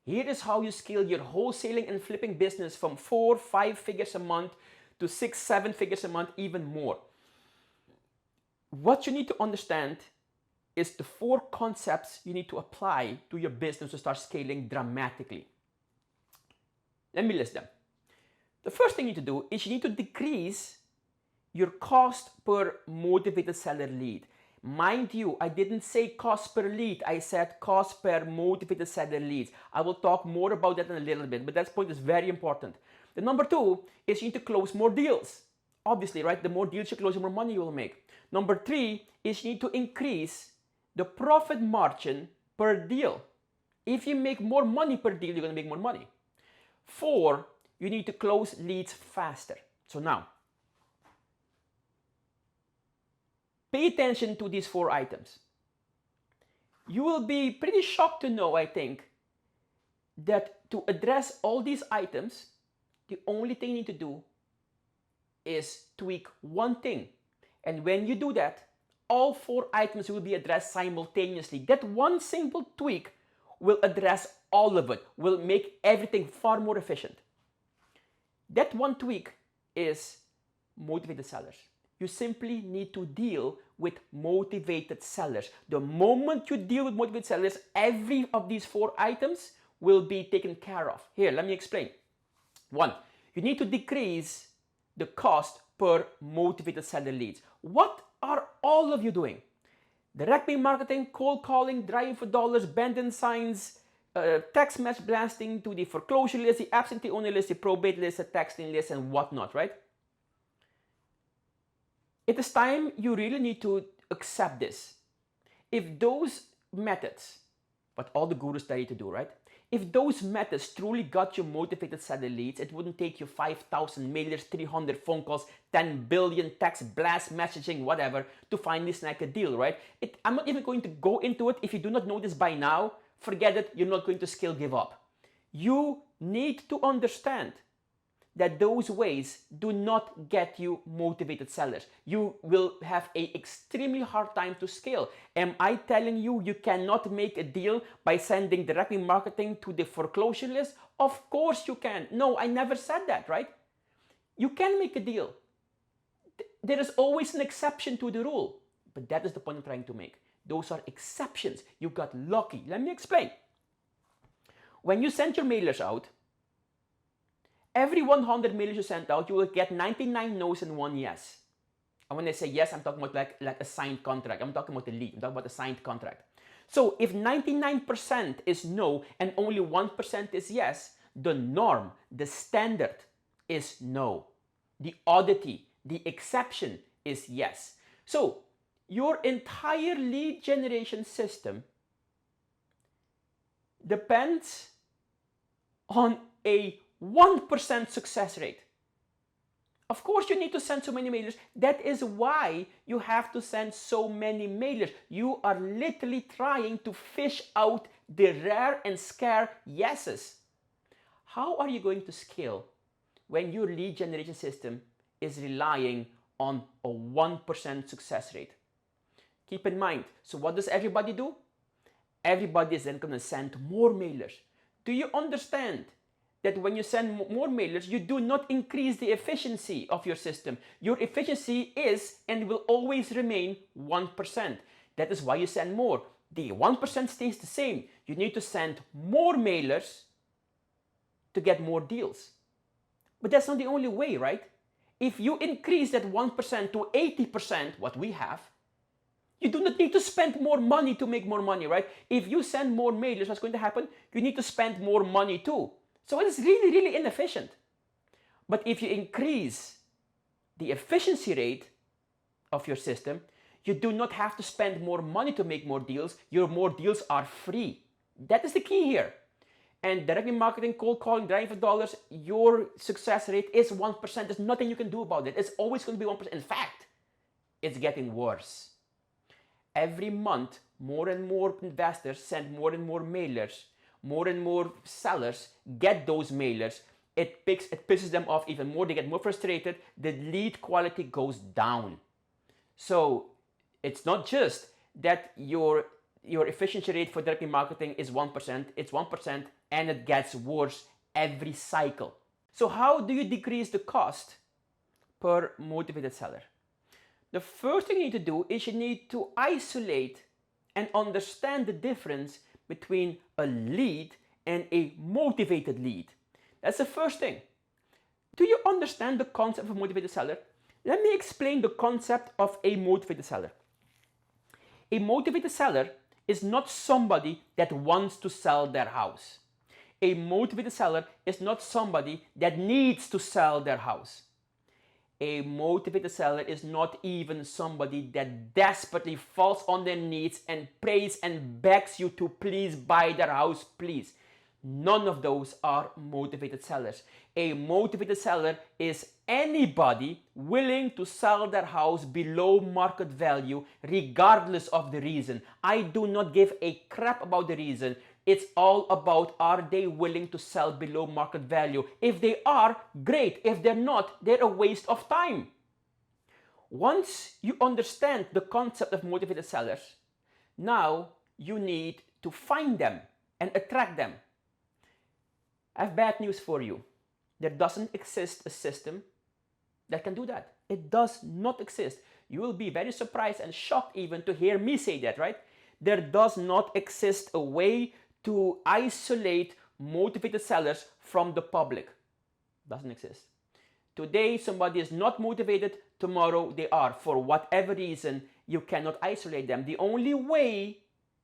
Here is how you scale your wholesaling and flipping business from 4-5 figures a month to 6-7 figures a month, even more. What you need to understand is the 4 concepts you need to apply to your business to start scaling dramatically. Let me list them. The first thing you need to do is you need to decrease your cost per motivated seller lead. Mind you, I didn't say cost per lead, I said cost per motivated seller leads. I will talk more about that in a little bit, but that point is very important. The number 2 is you need to close more deals. Obviously, right? The more deals you close, the more money you will make. Number 3 is you need to increase the profit margin per deal. If you make more money per deal, you're going to make more money. 4, you need to close leads faster. So now, pay attention to these 4 items. You will be pretty shocked to know, I think, that to address all these items, the only thing you need to do is tweak one thing. And when you do that, all 4 items will be addressed simultaneously. That one simple tweak will address all of it, will make everything far more efficient. That one tweak is motivated sellers. You simply need to deal with motivated sellers. The moment you deal with motivated sellers, every of these 4 items will be taken care of. Here, let me explain. 1, you need to decrease the cost per motivated seller leads. What are all of you doing? Direct mail marketing, cold calling, driving for dollars, bending signs, text message blasting to the foreclosure list, the absentee owner list, the probate list, the texting list, and whatnot, right? It is time you really need to accept this. If those methods, what all the gurus tell you to do, right? If those methods truly got you motivated seller leads, it wouldn't take you 5,000 mailers, 300 phone calls, 10 billion text blast messaging, whatever, to finally snag a deal, right? I'm not even going to go into it. If you do not know this by now, forget it. You're not going to scale, give up. You need to understand that those ways do not get you motivated sellers. You will have an extremely hard time to scale. Am I telling you you cannot make a deal by sending direct mail marketing to the foreclosure list? Of course you can. No, I never said that, right? You can make a deal. There is always an exception to the rule. But that is the point I'm trying to make. Those are exceptions. You got lucky. Let me explain. When you send your mailers out, every 100 mailers you send out, you will get 99 no's and 1 yes. And when I say yes, I'm talking about like a signed contract. I'm talking about the lead. I'm talking about a signed contract. So if 99% is no and only 1% is yes, the norm, the standard is no. The oddity, the exception is yes. So your entire lead generation system depends on a 1% success rate. Of course, you need to send so many mailers. That is why you have to send so many mailers. You are literally trying to fish out the rare and scarce yeses. How are you going to scale when your lead generation system is relying on a 1% success rate? Keep in mind, so what does everybody do? Everybody is then going to send more mailers. Do you understand that when you send more mailers, you do not increase the efficiency of your system? Your efficiency is and will always remain 1%. That is why you send more. The 1% stays the same. You need to send more mailers to get more deals. But that's not the only way, right? If you increase that 1% to 80%, what we have, you do not need to spend more money to make more money, right? If you send more mailers, what's going to happen? You need to spend more money too. So it is really, really inefficient. But if you increase the efficiency rate of your system, you do not have to spend more money to make more deals. Your more deals are free. That is the key here. And direct mail marketing, cold calling, driving for dollars, your success rate is 1%. There's nothing you can do about it. It's always going to be 1%. In fact, it's getting worse. Every month, more and more investors send more and more mailers. More and more sellers get those mailers. It pisses them off even more. They get more frustrated. The lead quality goes down. So it's not just that your your efficiency rate for direct marketing is 1%, it's 1%, and it gets worse every cycle. So how do you decrease the cost per motivated seller? The first thing you need to do is you need to isolate and understand the difference between a lead and a motivated lead. That's the first thing. Do you understand the concept of a motivated seller? Let me explain the concept of a motivated seller. A motivated seller is not somebody that wants to sell their house. A motivated seller is not somebody that needs to sell their house. A motivated seller is not even somebody that desperately falls on their knees and prays and begs you to please buy their house, please. None of those are motivated sellers. A motivated seller is anybody willing to sell their house below market value regardless of the reason. I do not give a crap about the reason. It's all about, are they willing to sell below market value? If they are, great. If they're not, they're a waste of time. Once you understand the concept of motivated sellers, now you need to find them and attract them. I have bad news for you. There doesn't exist a system that can do that. It does not exist. You will be very surprised and shocked even to hear me say that, right? There does not exist a way to isolate motivated sellers from the public. Doesn't exist. Today somebody is not motivated, tomorrow they are. For whatever reason, you cannot isolate them. The only way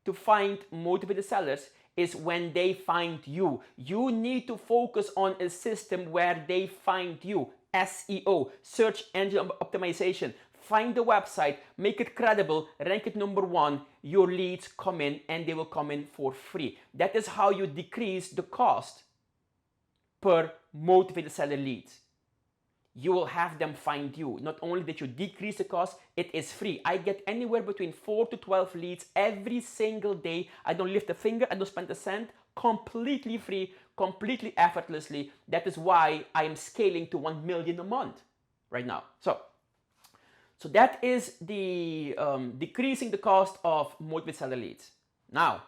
to find motivated sellers is when they find you. You need to focus on a system where they find you. SEO, search engine optimization. Find the website, make it credible, rank it number 1, your leads come in and they will come in for free. That is how you decrease the cost per motivated seller leads. You will have them find you. Not only that you decrease the cost, it is free. I get anywhere between 4 to 12 leads every single day. I don't lift a finger, I don't spend a cent, completely free, completely effortlessly. That is why I am scaling to 1 million a month right now. So that is the decreasing the cost of motivated seller leads. Now,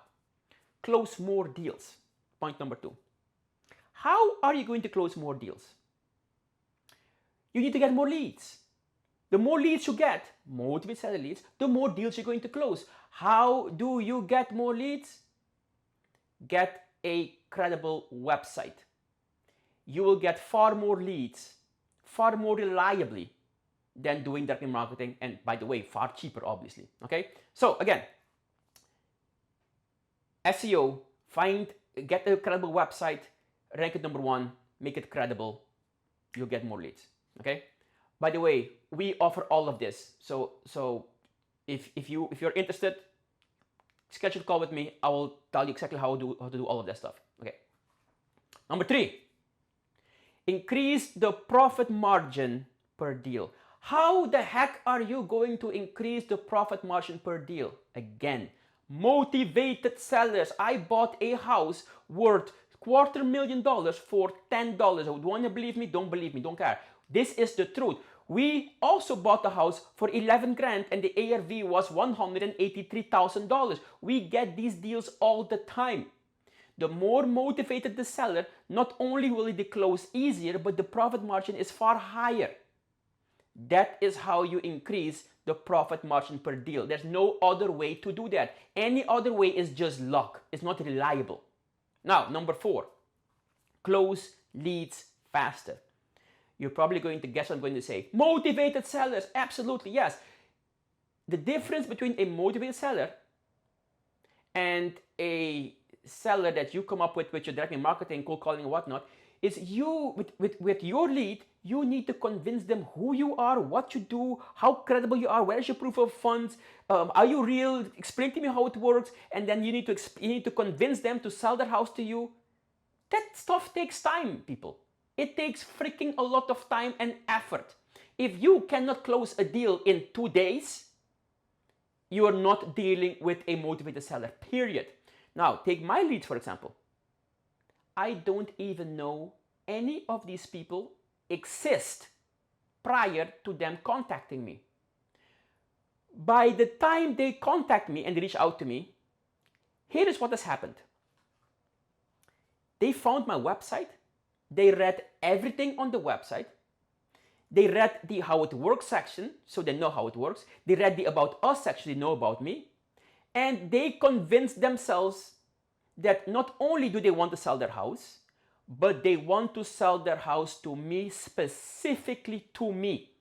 close more deals. Point number 2. How are you going to close more deals? You need to get more leads. The more leads you get, motivated seller leads, the more deals you're going to close. How do you get more leads? Get a credible website. You will get far more leads, far more reliably than doing direct marketing, and by the way, far cheaper, obviously. Okay, so again, SEO, get a credible website, rank it number 1, make it credible, you'll get more leads. Okay, by the way, we offer all of this. So if you're interested, schedule a call with me. I will tell you exactly how to do all of that stuff. Okay. Number 3, increase the profit margin per deal. How the heck are you going to increase the profit margin per deal? Again, motivated sellers. I bought a house worth $250,000 for $10. Would you want to believe me? Don't believe me, don't care. This is the truth. We also bought the house for 11 grand and the ARV was $183,000. We get these deals all the time. The more motivated the seller, not only will they close easier, but the profit margin is far higher. That is how you increase the profit margin per deal. There's no other way to do that. Any other way is just luck. It's not reliable. Now, number 4, close leads faster. You're probably going to guess what I'm going to say. Motivated sellers, absolutely, yes. The difference between a motivated seller and a seller that you come up with your direct marketing, cold calling and whatnot, is you, with your lead, you need to convince them who you are, what you do, how credible you are, where's your proof of funds, are you real, explain to me how it works, and then you need to convince them to sell their house to you. That stuff takes time, people. It takes freaking a lot of time and effort. If you cannot close a deal in 2 days, you are not dealing with a motivated seller, period. Now, take my leads, for example. I don't even know any of these people exist prior to them contacting me. By the time they contact me and reach out to me, Here is what has happened. They found my website. They read everything on the website. They read the how it works section, so they know how it works. They read the about us section, they know about me. And they convinced themselves that not only do they want to sell their house, but they want to sell their house to me, specifically to me.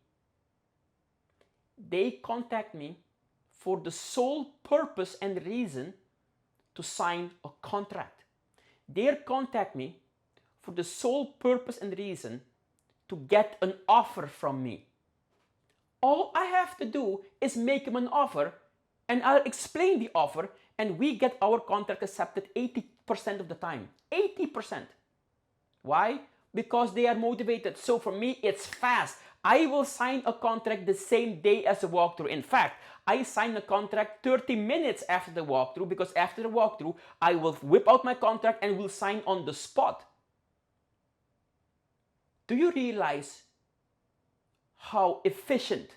They contact me for the sole purpose and reason to sign a contract. They contact me for the sole purpose and reason to get an offer from me. All I have to do is make them an offer, and I'll explain the offer, and we get our contract accepted 80% of the time. 80%. Why? Because they are motivated. So for me, it's fast. I will sign a contract the same day as the walkthrough. In fact, I sign a contract 30 minutes after the walkthrough, because after the walkthrough, I will whip out my contract and will sign on the spot. Do you realize how efficient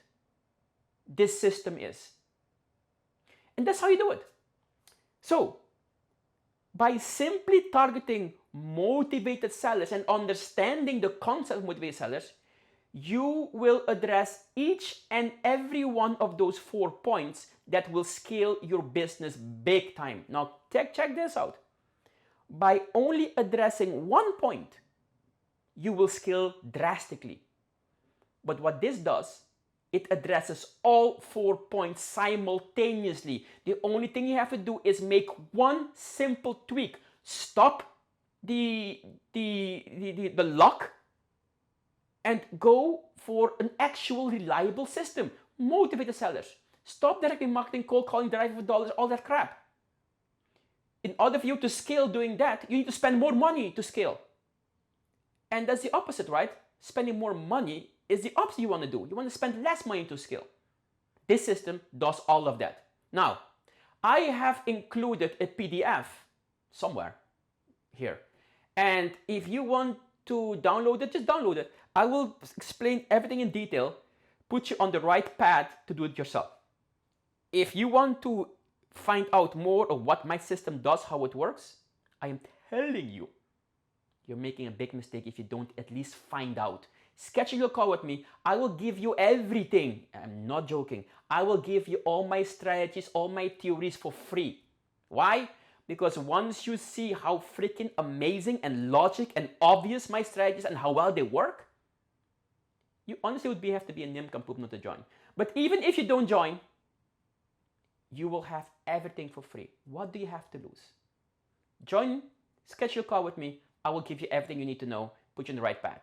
this system is? And that's how you do it. So, by simply targeting motivated sellers and understanding the concept of motivated sellers, you will address each and every one of those 4 points that will scale your business big time. Now, check this out. By only addressing 1 point, you will scale drastically. But what this does, it addresses all 4 points simultaneously. The only thing you have to do is make one simple tweak. Stop the luck and go for an actual reliable system. Motivated sellers. Stop direct marketing, cold calling, driving for dollars, all that crap. In order for you to scale doing that, you need to spend more money to scale. And that's the opposite, right? Spending more money is the opposite you want to do. You want to spend less money to scale. This system does all of that. Now, I have included a PDF somewhere here. And if you want to download it, just download it. I will explain everything in detail, put you on the right path to do it yourself. If you want to find out more of what my system does, how it works, I am telling you, you're making a big mistake if you don't at least find out. Schedule a call with me. I will give you everything. I'm not joking. I will give you all my strategies, all my theories for free. Why? Because once you see how freaking amazing and logic and obvious my strategies and how well they work, you honestly would have to be a nincompoop not to join. But even if you don't join, you will have everything for free. What do you have to lose? Join, schedule a call with me. I will give you everything you need to know, put you on the right path.